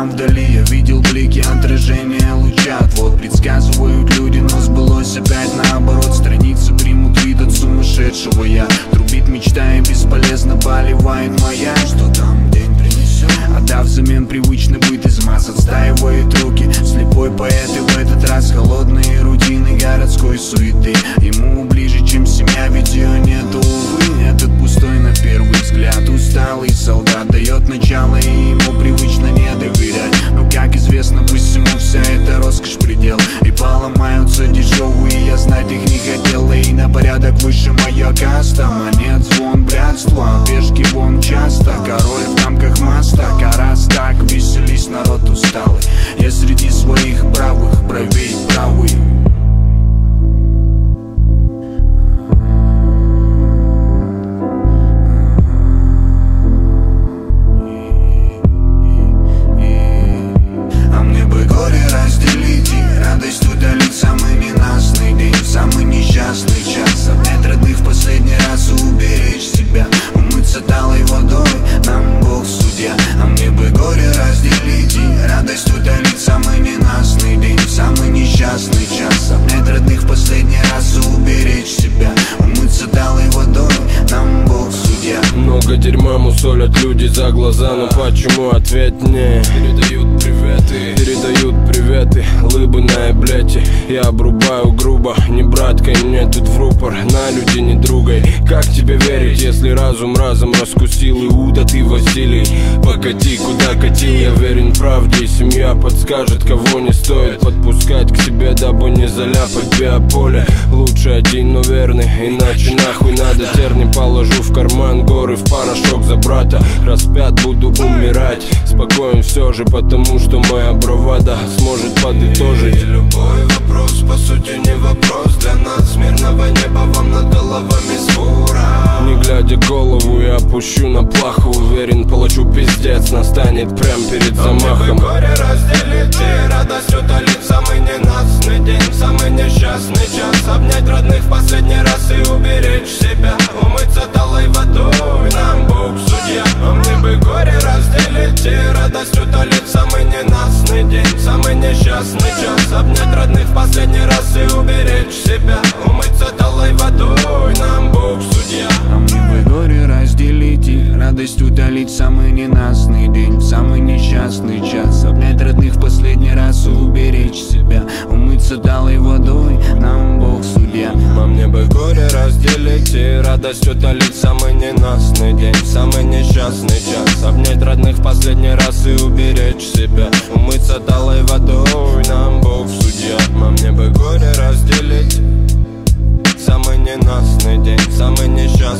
там вдали я видел блики, отражения лучат. Вот предсказывают люди, но сбылось опять наоборот. Страницы примут вид от сумасшедшего я. Трубит мечта и бесполезно поливает моя. Что там день принесет? Отдав взамен привычный быт, из масс отстаивает руки. Слепой поэт и в этот раз холодные рутины городской суеты. Ему ближе, чем семья, ведь ее нету, увы. Этот пустой на первый взгляд усталый солдат дает начало, и ему привычно не доверять. Но как известно, пусть ему вся эта роскошь предел. И поломаются дешевые, я знать их не хотел. И на порядок выше моя каста. Монет звон, блядство, пешки вон часто. Король в рамках моста, раз так, веселись, народ усталый. Я среди своих правых, правей правый. А мне бы горе разделить и радость удалить. Самый ненастный день, самый несчастный час. Обнять родных в последний раз и уберечь себя. Умыться талой водой, нам Бог судья. А мне бы горе разделить и радость удалить. Самый ненастный день, самый несчастный час. Обнять родных в последний раз и уберечь себя. Умыться талой водой, нам Бог судья. Много дерьма мусолят люди за глаза, но почему ответ не? Передают приветы, лыбы на эблете. Я обрубаю грубо, не братка, мне тут в рупор. На люди не другой, как тебе верить, если разум разом раскусил Иуда, ты Василий. Покати, куда катил, я верен правде, и семья подскажет, кого не стоит подпускать к себе, дабы не заляпать биополе. Лучше один, но верный, иначе нахуй надо. Терни положу в карман, горы в порошок за брата. Распят, буду умирать, спокоен все же, потому что моя бравада сможет подытожить. И любой вопрос, по сути, не вопрос для нас. Мирного неба вам над головами свора. Не глядя голову, я опущу на плаху. Уверен, получу пиздец, настанет прям перед замахом. Горе разделить и радость утолить. Самый ненастный день, самый несчастный час. Обнять родных в последний раз и уберечь себя. Умыться талой водой, нам Бог судья. А мне бы горе разделить и радость утолить. Самый ненастный день, самый несчастный час. Обнять родных в последний раз и уберечь себя. Умыться талой водой, нам Бог судья. А мне бы горе разделить и радость утолить. Самый ненастный день, самый несчастный час. Обнять родных в последний раз и уберечь себя. Умыться талой водой, нам Бог судья. А мне бы горе разделить и радость утолить. Самый ненастный день, самый несчастный час. Обнять родных в последний раз и уберечь себя. Умыться талой водой, нам Бог судья. А мне бы горе разделить. Самый ненастный день, самый несчастный